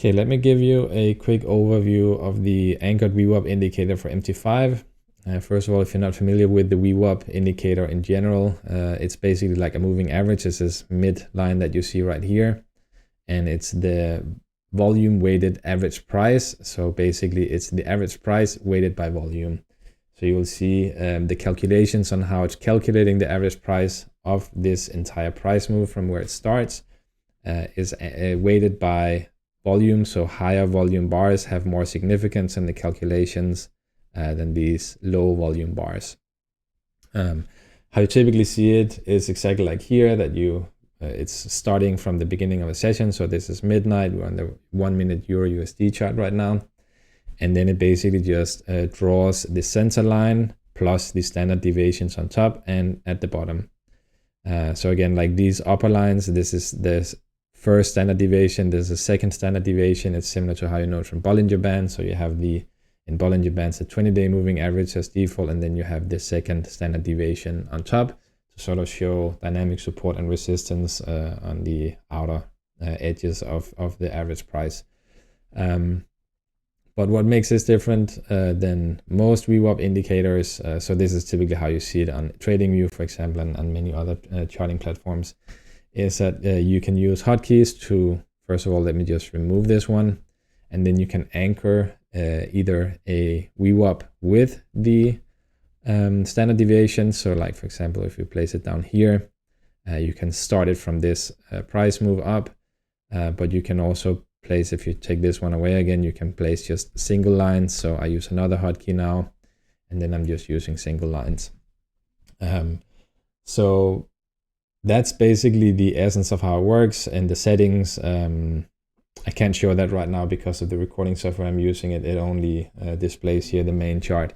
Okay, let me give you a quick overview of the anchored VWAP indicator for MT5. First of all, if you're not familiar with the VWAP indicator in general, it's basically like a moving average. It's this mid line that you see right here, and it's the volume weighted average price. So basically it's the average price weighted by volume. So you will see the calculations on how it's calculating the average price of this entire price move from where it starts is weighted by volume. So higher volume bars have more significance in the calculations than these low volume bars. How you typically see it is exactly like here, that it's starting from the beginning of a session. So this is midnight. We're on the 1 minute Euro USD chart right now. And then it basically just draws the center line plus the standard deviations on top and at the bottom. So again, like these upper lines, this is the first standard deviation, there's a second standard deviation. It's similar to how you know it from Bollinger Bands. So you have in Bollinger Bands, the 20-day moving average as default, and then you have the second standard deviation on top to sort of show dynamic support and resistance on the outer edges of the average price. But what makes this different than most VWAP indicators, so this is typically how you see it on TradingView, for example, and many other charting platforms, is that you can use hotkeys to, first of all, let me just remove this one, and then you can anchor either a VWAP with the standard deviation. So like, for example, if you place it down here, you can start it from this price move up, but you can also place, if you take this one away again, you can place just single lines. So I use another hotkey now, and then I'm just using single lines. So that's basically the essence of how it works. And the settings, I can't show that right now because of the recording software I'm using. It only displays here the main chart.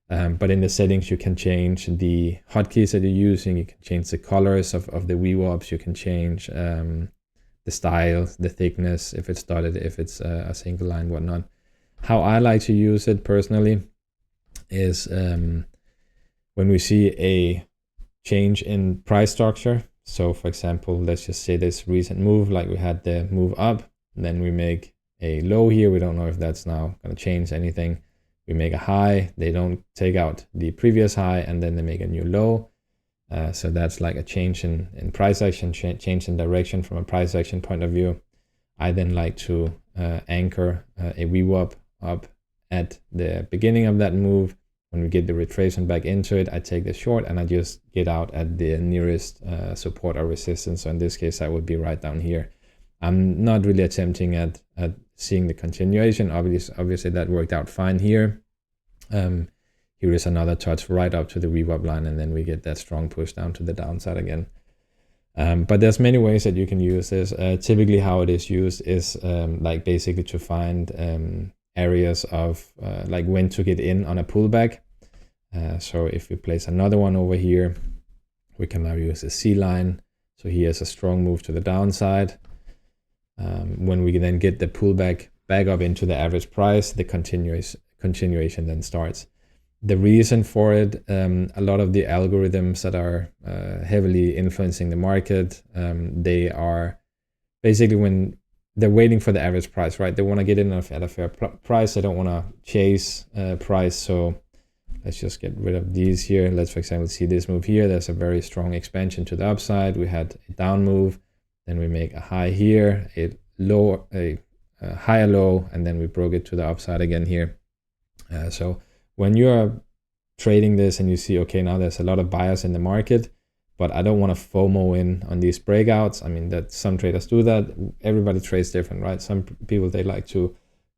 But in the settings, you can change the hotkeys that you're using. You can change the colors of the VWAPs. You can change the style, the thickness, if it's dotted, if it's a single line, whatnot. How I like to use it personally is when we see a change in price structure. So for example, let's just say this recent move, like we had the move up, then we make a low here. We don't know if that's now going to change anything. We make a high, they don't take out the previous high, and then they make a new low. So that's like a change in price action, change in direction from a price action point of view. I then like to anchor a VWAP up at the beginning of that move. When we get the retracement back into it, I take the short and I just get out at the nearest support or resistance. So in this case, that would be right down here. I'm not really attempting at seeing the continuation. Obviously that worked out fine here. Here is another touch right up to the VWAP line, and then we get that strong push down to the downside again. But there's many ways that you can use this. Typically how it is used is like basically to find areas of like when to get in on a pullback. So if we place another one over here, we can now use a C line. So here's a strong move to the downside. When we then get the pullback back up into the average price, the continuation then starts. The reason for it, a lot of the algorithms that are heavily influencing the market, they are basically when they're waiting for the average price, right? They want to get in at a fair price. They don't want to chase price. So let's just get rid of these here. Let's, for example, see this move here. There's a very strong expansion to the upside. We had a down move. Then we make a high here, a higher low, and then we broke it to the upside again here. So when you are trading this and you see, okay, now there's a lot of buyers in the market, but I don't want to FOMO in on these breakouts. I mean, that some traders do that. Everybody trades different, right? Some people, they like to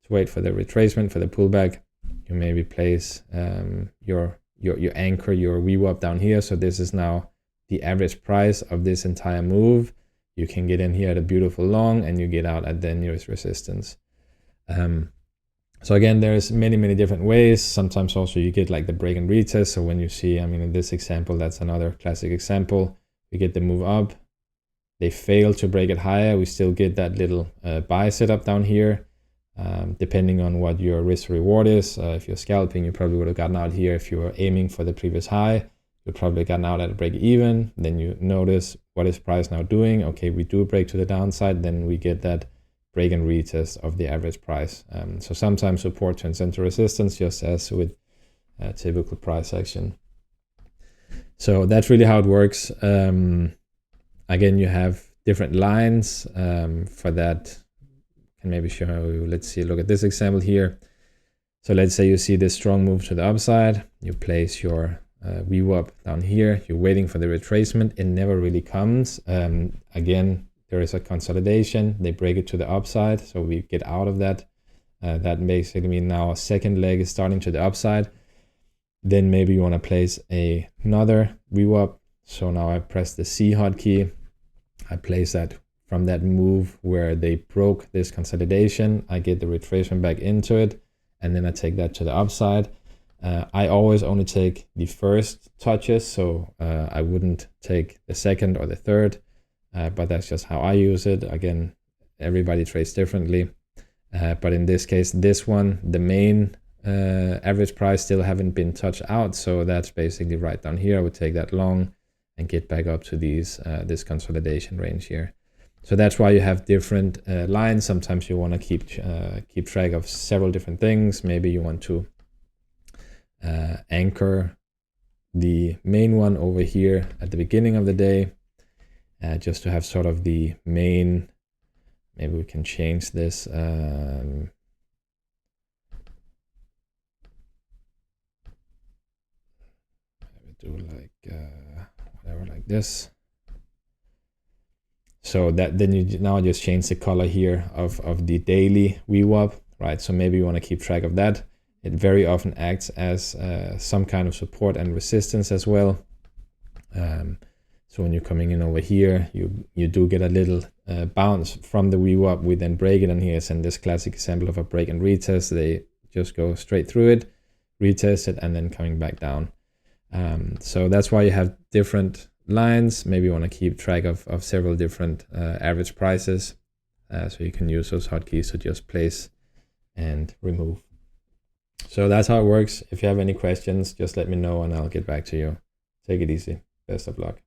wait for the retracement, for the pullback. You maybe place your anchor, your VWAP down here. So this is now the average price of this entire move. You can get in here at a beautiful long, and you get out at the nearest resistance. So again, there's many different ways. Sometimes also you get like the break and retest. So when you see, I mean, in this example, that's another classic example. We get the move up. They fail to break it higher. We still get that little buy setup down here. Depending on what your risk reward is. If you're scalping, you probably would have gotten out here. If you were aiming for the previous high, you've probably gotten out at a break even. Then you notice, what is price now doing? Okay, we do break to the downside. Then we get that break and retest of the average price. So sometimes support turns into resistance, just as with a typical price action. So that's really how it works. Again, you have different lines for that. I can maybe show you, let's see, look at this example here. So let's say you see this strong move to the upside, you place your VWAP down here, you're waiting for the retracement, it never really comes. Again, there is a consolidation, they break it to the upside, so we get out of that. That basically means now a second leg is starting to the upside. Then maybe you want to place another VWAP. So now I press the C hotkey, I place that from that move where they broke this consolidation, I get the retracement back into it, and then I take that to the upside. I always only take the first touches, so I wouldn't take the second or the third, but that's just how I use it. Again, everybody trades differently, but in this case, this one, the main average price still haven't been touched out, so that's basically right down here. I would take that long and get back up to these this consolidation range here. So that's why you have different lines. Sometimes you want to keep track of several different things. Maybe you want to anchor the main one over here at the beginning of the day, just to have sort of the main. Maybe we can change this. Do like whatever, like this. So that then you now just change the color here of the daily VWAP, right? So maybe you want to keep track of that. It very often acts as some kind of support and resistance as well. So when you're coming in over here, you do get a little bounce from the VWAP. We then break it, and here's in this classic example of a break and retest. They just go straight through it, retest it, and then coming back down. So that's why you have different lines. Maybe you want to keep track of several different average prices. So you can use those hotkeys to just place and remove. So that's how it works. If you have any questions, just let me know and I'll get back to you. Take it easy. Best of luck.